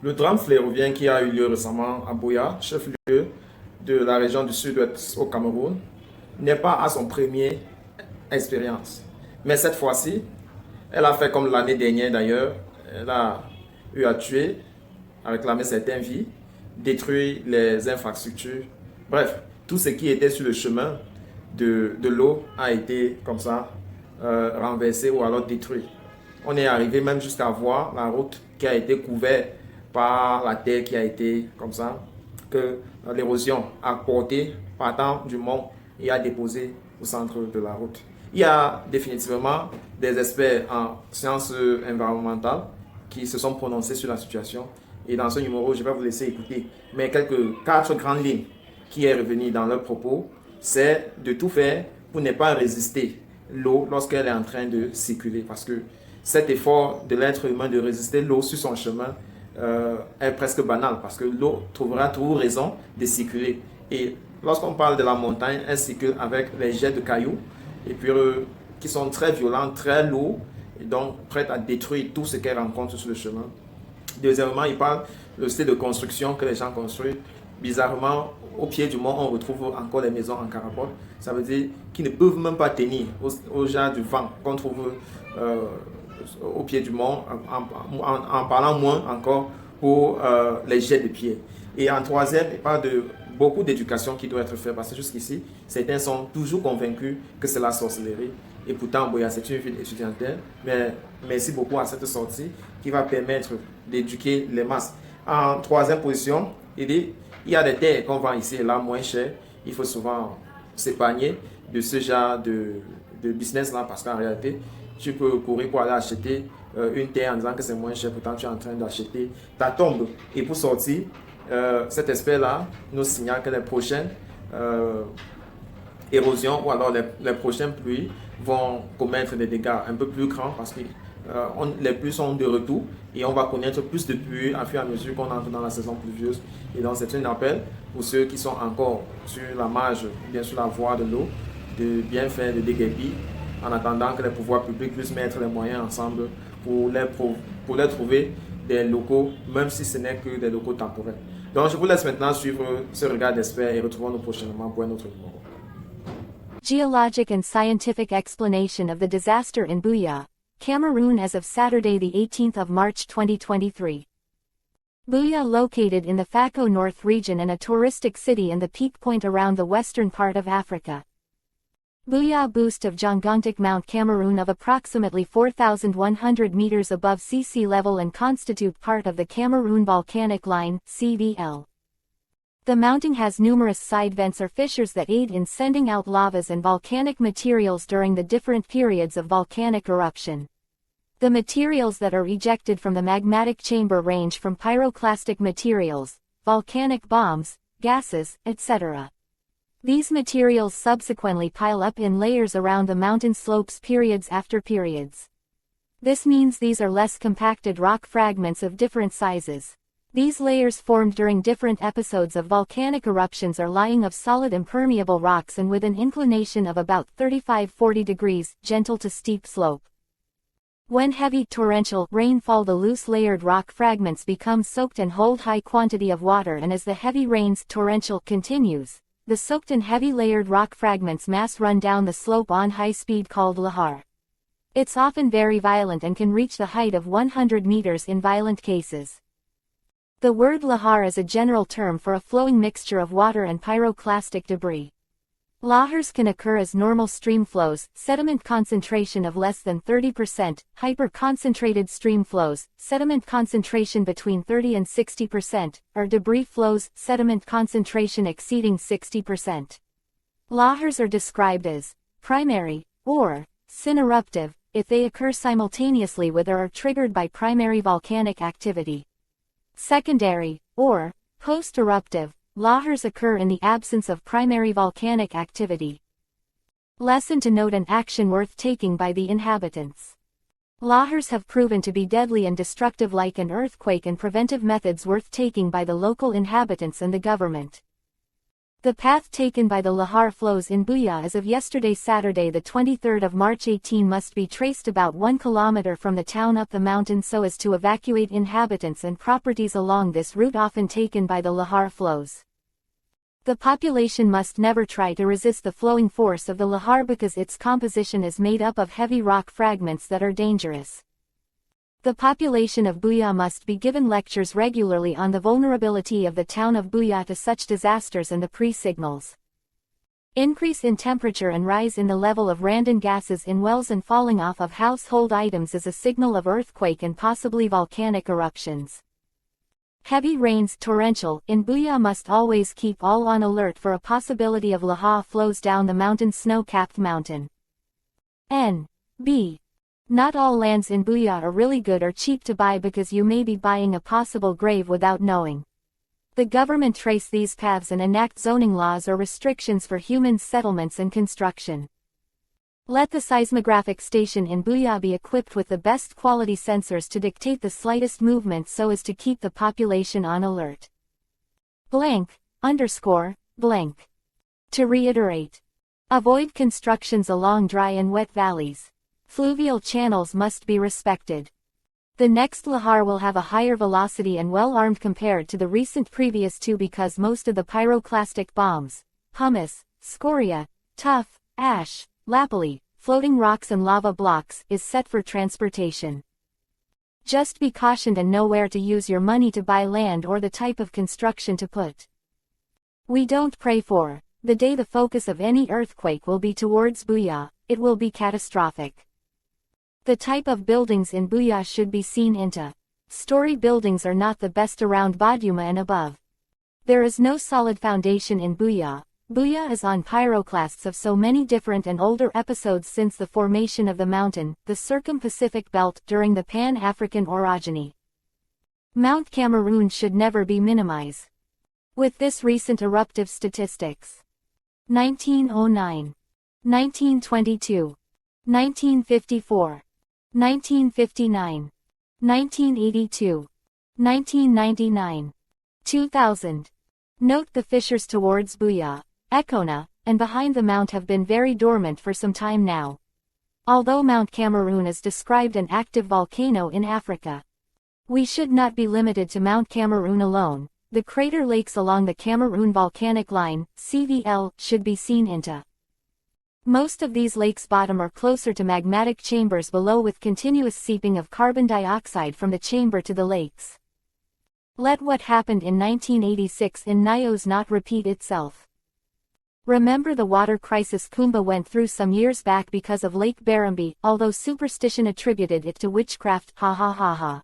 Le drame fleurovien qui a eu lieu récemment à Buea, chef-lieu de la région du sud-ouest au Cameroun, n'est pas à son premier expérience. Mais cette fois-ci, elle a fait comme l'année dernière d'ailleurs. Elle a eu à tuer, à réclamer certaines vies, détruire les infrastructures. Bref, tout ce qui était sur le chemin de l'eau a été comme ça renversé ou alors détruit. On est arrivé même jusqu'à voir la route qui a été couverte par la terre qui a été comme ça, que l'érosion a porté partant du mont et a déposé au centre de la route. Il y a définitivement des experts en sciences environnementales qui se sont prononcés sur la situation. Et dans ce numéro, je vais vous laisser écouter. Mais quatre grandes lignes qui est revenu dans leurs propos, c'est de tout faire pour ne pas résister l'eau lorsqu'elle est en train de circuler. Parce que cet effort de l'être humain de résister l'eau sur son chemin est presque banal. Parce que l'eau trouvera toujours raison de circuler. Et lorsqu'on parle de la montagne, elle circule avec les jets de cailloux. Et puis qui sont très violents, très lourds. Et donc prêts à détruire tout ce qu'elle rencontre sur le chemin. Deuxièmement, il parle le style de construction que les gens construisent. Bizarrement, au pied du mont, on retrouve encore les maisons en carapole. Ça veut dire qu'ils ne peuvent même pas tenir au genre du vent qu'on trouve au pied du mont, en parlant moins encore pour les jets de pied. Et en troisième, il parle de beaucoup d'éducation qui doit être faite parce que jusqu'ici, certains sont toujours convaincus que c'est la sorcellerie. Et pourtant, Buea, c'est une ville étudiantine. Mais merci beaucoup à cette sortie qui va permettre d'éduquer les masses. En troisième position, il dit il y a des terres qu'on vend ici et là moins cher. Il faut souvent s'épargner de ce genre de business-là parce qu'en réalité, tu peux courir pour aller acheter une terre en disant que c'est moins cher. Pourtant, tu es en train d'acheter ta tombe. Et pour sortir, cet expert-là nous signale que les prochaines érosions ou alors les prochaines pluies vont commettre des dégâts un peu plus grands parce que les pluies sont de retour et on va connaître plus de pluies à fur et à mesure qu'on entre dans la saison pluvieuse. Et donc c'est un appel pour ceux qui sont encore sur la marge ou bien sur la voie de l'eau de bien faire le déguerpis en attendant que les pouvoirs publics puissent mettre les moyens ensemble pour les trouver des locaux, même si ce n'est que des locaux temporaires. Donc je vous laisse maintenant suivre ce regard d'expert et retrouvons-nous prochainement pour un autre numéro. Geologic and scientific explanation of the disaster in Buea, Cameroon as of Saturday the 18th of March 2023. Buea located in the Fako North region and a touristic city and the peak point around the western part of Africa. Buea boasts of gigantic Mount Cameroon of approximately 4,100 meters above sea level and constitute part of the Cameroon Volcanic Line, CVL. The mountain has numerous side vents or fissures that aid in sending out lavas and volcanic materials during the different periods of volcanic eruption. The materials that are ejected from the magmatic chamber range from pyroclastic materials, volcanic bombs, gases, etc. These materials subsequently pile up in layers around the mountain slopes periods after periods. This means these are less compacted rock fragments of different sizes. These layers formed during different episodes of volcanic eruptions are lying of solid impermeable rocks and with an inclination of about 35-40 degrees, gentle to steep slope. When heavy torrential rainfall, the loose layered rock fragments become soaked and hold high quantity of water, and as the heavy rains torrential continues, the soaked and heavy layered rock fragments mass run down the slope on high speed called lahar. It's often very violent and can reach the height of 100 meters in violent cases. The word lahar is a general term for a flowing mixture of water and pyroclastic debris. Lahars can occur as normal stream flows, sediment concentration of less than 30%, hyper-concentrated stream flows, sediment concentration between 30 and 60%, or debris flows, sediment concentration exceeding 60%. Lahars are described as primary, or syneruptive, if they occur simultaneously with or are triggered by primary volcanic activity. Secondary, or post-eruptive, lahars occur in the absence of primary volcanic activity. Lesson to note: an action worth taking by the inhabitants. Lahars have proven to be deadly and destructive like an earthquake, and preventive methods worth taking by the local inhabitants and the government. The path taken by the Lahar flows in Buea as of yesterday Saturday the 23rd of March 18 must be traced about 1 kilometer from the town up the mountain so as to evacuate inhabitants and properties along this route often taken by the Lahar flows. The population must never try to resist the flowing force of the Lahar because its composition is made up of heavy rock fragments that are dangerous. The population of Buea must be given lectures regularly on the vulnerability of the town of Buea to such disasters and the pre-signals. Increase in temperature and rise in the level of radon gases in wells and falling off of household items is a signal of earthquake and possibly volcanic eruptions. Heavy rains torrential in Buea must always keep all on alert for a possibility of Lahar flows down the mountain snow-capped mountain. N.B. Not all lands in Buea are really good or cheap to buy because you may be buying a possible grave without knowing. The government trace these paths and enact zoning laws or restrictions for human settlements and construction. Let the seismographic station in Buea be equipped with the best quality sensors to dictate the slightest movement so as to keep the population on alert. ___. To reiterate. Avoid constructions along dry and wet valleys. Fluvial channels must be respected. The next Lahar will have a higher velocity and well-armed compared to the recent previous two because most of the pyroclastic bombs, pumice, scoria, tuff, ash, lapilli, floating rocks and lava blocks, is set for transportation. Just be cautioned and know where to use your money to buy land or the type of construction to put. We don't pray for the day the focus of any earthquake will be towards Buea, it will be catastrophic. The type of buildings in Buea should be seen into. Story buildings are not the best around Boduma and above. There is no solid foundation in Buea. Buea is on pyroclasts of so many different and older episodes since the formation of the mountain, the Circum-Pacific Belt, during the Pan-African orogeny. Mount Cameroon should never be minimized. With this recent eruptive statistics. 1909. 1922. 1954. 1959. 1982. 1999. 2000. Note the fissures towards Buea, Ekona, and behind the mount have been very dormant for some time now. Although Mount Cameroon is described an active volcano in Africa. We should not be limited to Mount Cameroon alone. The crater lakes along the Cameroon volcanic line, CVL, should be seen into. Most of these lakes' bottom are closer to magmatic chambers below with continuous seeping of carbon dioxide from the chamber to the lakes. Let what happened in 1986 in Nios not repeat itself. Remember the water crisis Kumba went through some years back because of Lake Barrambi, although superstition attributed it to witchcraft, ha ha ha ha.